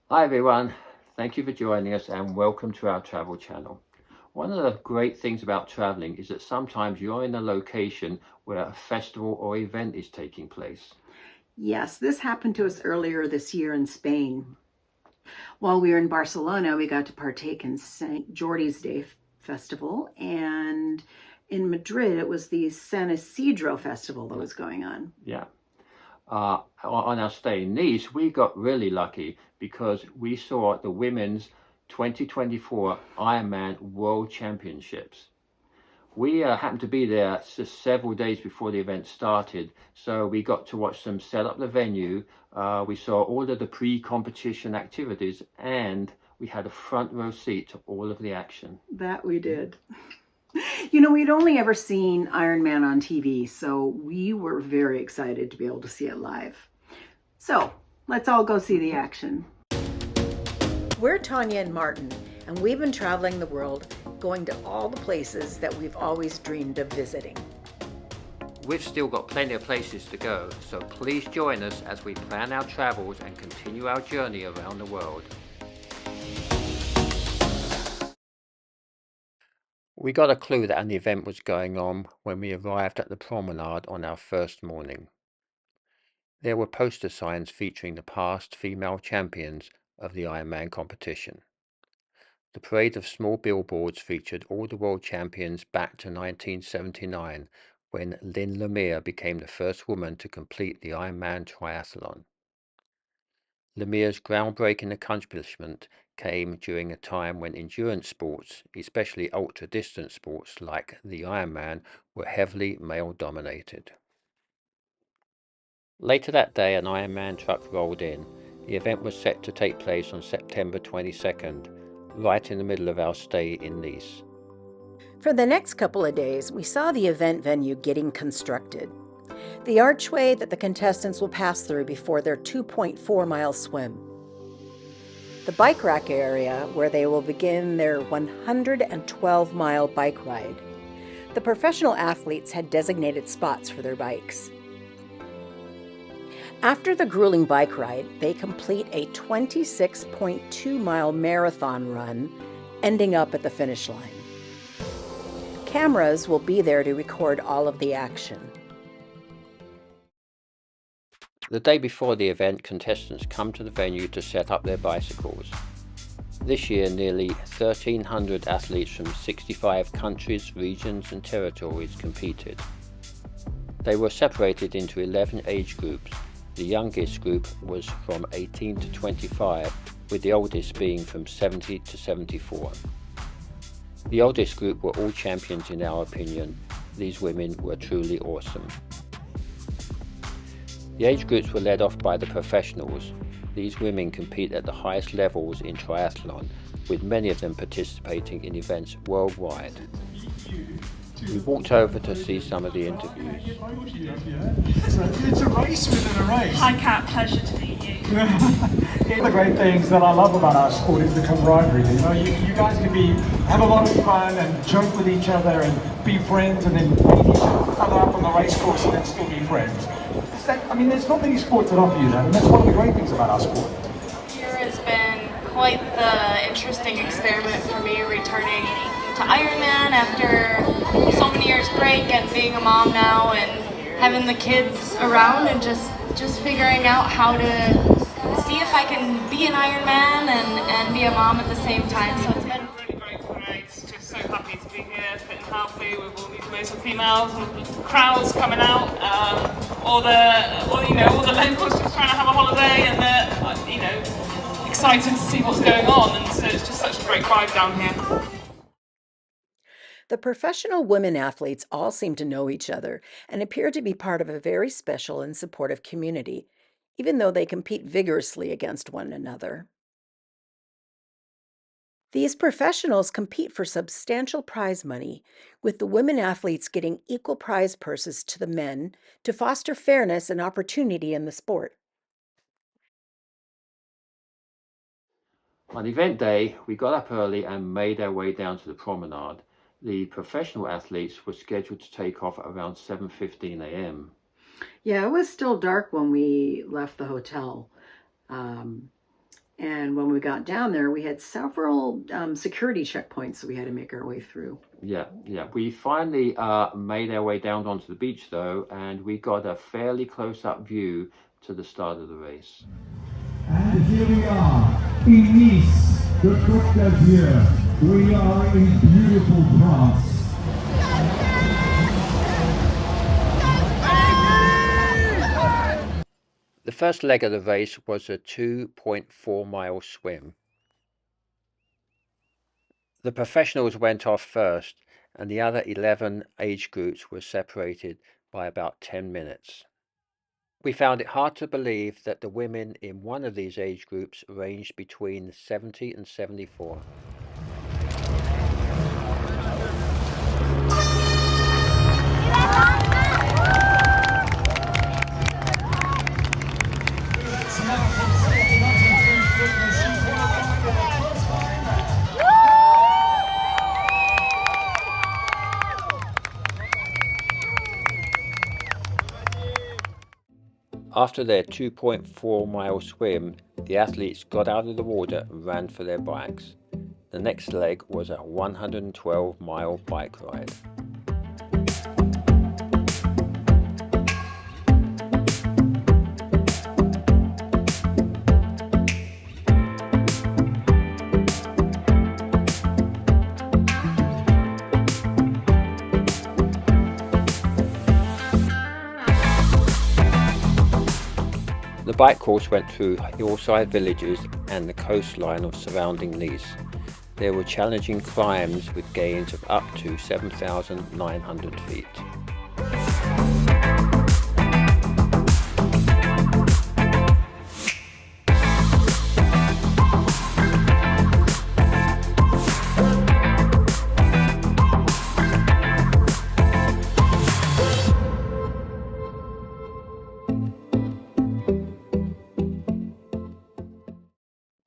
Hi everyone, thank you for joining us and welcome to our travel channel. One of the great things about traveling is that sometimes you're in a location where a festival or event is taking place. Yes, this happened to us earlier this year in Spain. While we were in Barcelona, we got to partake in St. Jordi's Day Festival, and in Madrid, it was the San Isidro Festival that was going on. Yeah. On our stay in Nice, we got really lucky because we saw the women's 2024 Ironman World Championships. We happened to be there just several days before the event started, so we got to watch them set up the venue. We saw all of the pre-competition activities, and we had a front row seat to all of the action. That we did. We'd only ever seen Ironman on TV, so we were very excited to be able to see it live. So let's all go see the action. We're Tanya and Martin, and we've been traveling the world, going to all the places that we've always dreamed of visiting. We've still got plenty of places to go, so please join us as we plan our travels and continue our journey around the world. We got a clue that an event was going on when we arrived at the Promenade on our first morning. There were poster signs featuring the past female champions of the Ironman competition. The parade of small billboards featured all the world champions back to 1979, when Lynn Lemire became the first woman to complete the Ironman triathlon. Lemire's groundbreaking accomplishment came during a time when endurance sports, especially ultra-distance sports like the Ironman, were heavily male-dominated. Later that day, an Ironman truck rolled in. The event was set to take place on September 22nd, right in the middle of our stay in Nice. For the next couple of days, we saw the event venue getting constructed. The archway that the contestants will pass through before their 2.4-mile swim. The bike rack area where they will begin their 112-mile bike ride. The professional athletes had designated spots for their bikes. After the grueling bike ride, they complete a 26.2-mile marathon run, ending up at the finish line. Cameras will be there to record all of the action. The day before the event, contestants come to the venue to set up their bicycles. This year, nearly 1,300 athletes from 65 countries, regions and territories competed. They were separated into 11 age groups. The youngest group was from 18 to 25, with the oldest being from 70 to 74. The oldest group were all champions in our opinion. These women were truly awesome. The age groups were led off by the professionals. These women compete at the highest levels in triathlon, with many of them participating in events worldwide. We walked over to see some of the interviews. It's a race within a race. Hi Kat, pleasure to meet you. One of the great things that I love about our sport is the camaraderie. You guys can have a lot of fun and joke with each other and be friends, and then meet each other up on the race course and then still be friends. There's not many sports that offer you that, and that's one of the great things about our sport. Here has been quite the interesting experiment for me, returning to Ironman after so many years break and being a mom now and having the kids around and just figuring out how to see if I can be an Ironman and be a mom at the same time. So it's been Really great today. Just so happy to be here, fit and healthy, with all these amazing females, and the crowds coming out, all the locals just trying to have a holiday, and they're excited to see what's going on, and so it's just such a great vibe down here. The professional women athletes all seem to know each other and appear to be part of a very special and supportive community, even though they compete vigorously against one another. These professionals compete for substantial prize money, with the women athletes getting equal prize purses to the men to foster fairness and opportunity in the sport. On event day, we got up early and made our way down to the promenade. The professional athletes were scheduled to take off at around 7:15 a.m. Yeah, it was still dark when we left the hotel. And when we got down there, we had several security checkpoints that we had to make our way through. Yeah. We finally made our way down onto the beach though, and we got a fairly close-up view to the start of the race. And here we are in Nice, the Côte d'Azur. We are in beautiful France. The first leg of the race was a 2.4-mile swim. The professionals went off first, and the other 11 age groups were separated by about 10 minutes. We found it hard to believe that the women in one of these age groups ranged between 70 and 74. After their 2.4-mile swim, the athletes got out of the water and ran for their bikes. The next leg was a 112-mile bike ride. The bike course went through hillside villages and the coastline of surrounding Nice. There were challenging climbs with gains of up to 7,900 feet.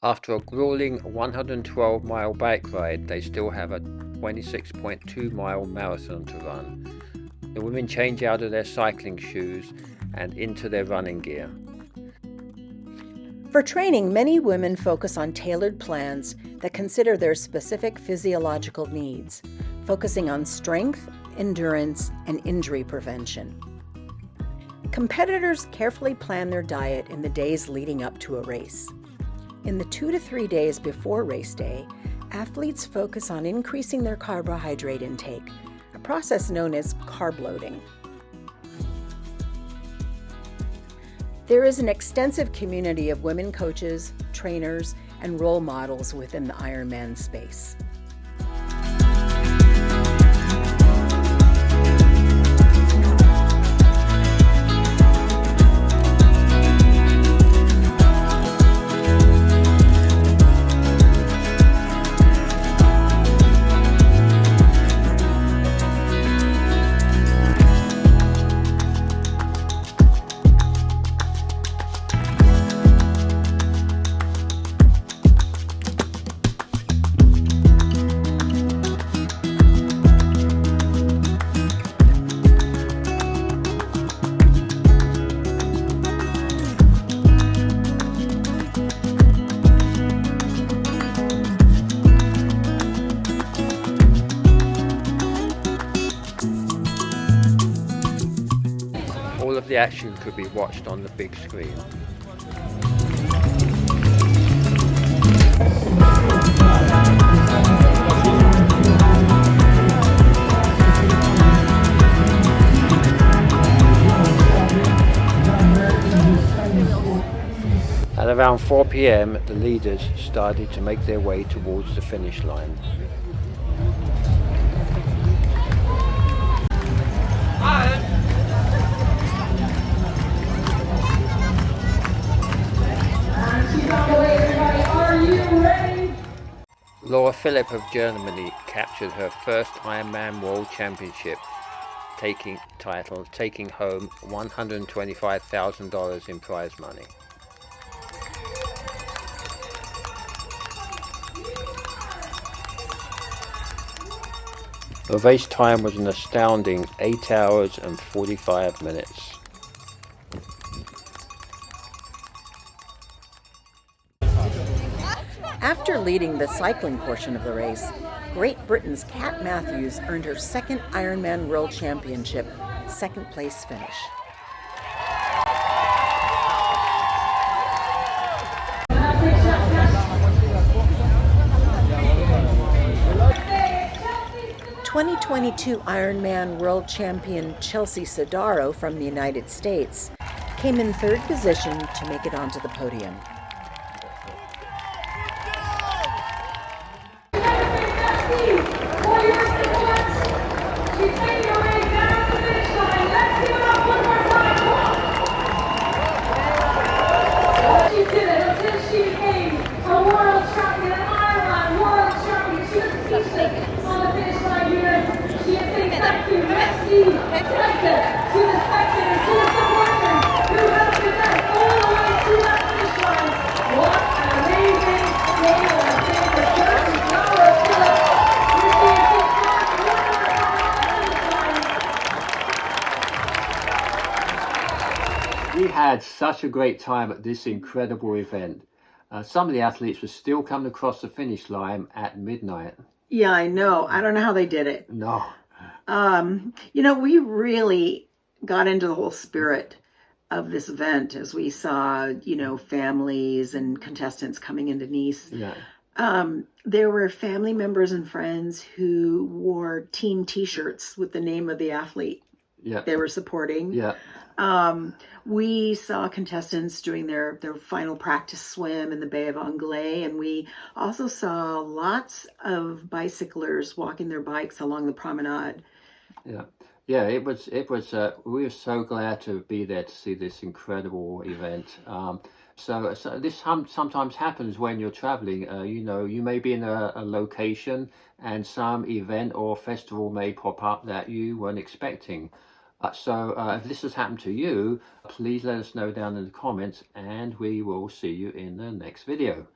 After a grueling 112-mile bike ride, they still have a 26.2-mile marathon to run. The women change out of their cycling shoes and into their running gear. For training, many women focus on tailored plans that consider their specific physiological needs, focusing on strength, endurance, and injury prevention. Competitors carefully plan their diet in the days leading up to a race. In the 2 to 3 days before race day, athletes focus on increasing their carbohydrate intake, a process known as carb loading. There is an extensive community of women coaches, trainers, and role models within the Ironman space. All of the action could be watched on the big screen. At around 4 p.m, the leaders started to make their way towards the finish line. Laura Philipp of Germany captured her first Ironman World Championship taking home $125,000 in prize money. The race time was an astounding 8 hours and 45 minutes. After leading the cycling portion of the race, Great Britain's Kat Matthews earned her second Ironman World Championship second place finish. "2022 Ironman World Champion Chelsea Sodaro from the United States came in third position to make it onto the podium. We had such a great time at this incredible event. Some of the athletes were still coming across the finish line at midnight. Yeah, I know. I don't know how they did it. No. We really got into the whole spirit of this event as we saw, families and contestants coming into Nice. Yeah. There were family members and friends who wore team T-shirts with the name of the athlete they were supporting. Yeah. We saw contestants doing their final practice swim in the Bay of Anglais, and we also saw lots of bicyclers walking their bikes along the Promenade. Yeah, it was, we were so glad to be there to see this incredible event. So this sometimes happens when you're traveling. You may be in a location and some event or festival may pop up that you weren't expecting. So if this has happened to you, please let us know down in the comments, and we will see you in the next video.